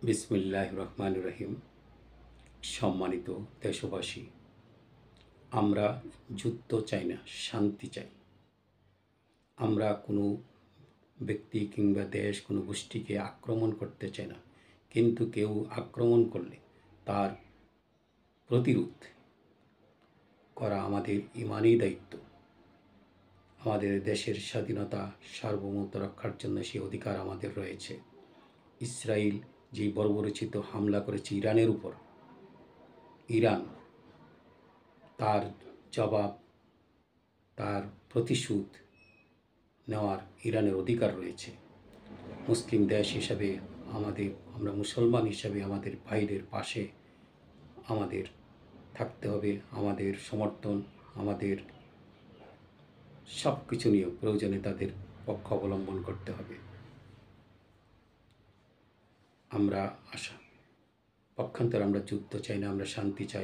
বিসমিল্লাহির রহমানির রহিম। সম্মানিত দেশবাসী, আমরা যুদ্ধ চাই না, শান্তি চাই। আমরা কোনো ব্যক্তি কিংবা দেশ, কোনো গোষ্ঠীকে আক্রমণ করতে চাই না, কিন্তু কেউ আক্রমণ করলে তার প্রতিরোধ করা আমাদের ইমানি দায়িত্ব। আমাদের দেশের স্বাধীনতা, সার্বভৌমত্ব রক্ষার জন্য সেই অধিকার আমাদের রয়েছে। ইসরায়েল যে বর্বরোচিত হামলা করেছে ইরানের উপর, ইরান তার জবাব, তার প্রতিশোধ নেওয়ার ইরানের অধিকার রয়েছে। মুসলিম দেশ হিসাবে আমরা মুসলমান হিসাবে আমাদের ভাইদের পাশে আমাদের থাকতে হবে। আমাদের সমর্থন, আমাদের সব কিছু নিয়ে প্রয়োজনে তাদের পক্ষ অবলম্বন করতে হবে। আমরা পক্ষান্তরে আমরা যুদ্ধ চাই না, আমরা শান্তি চাই।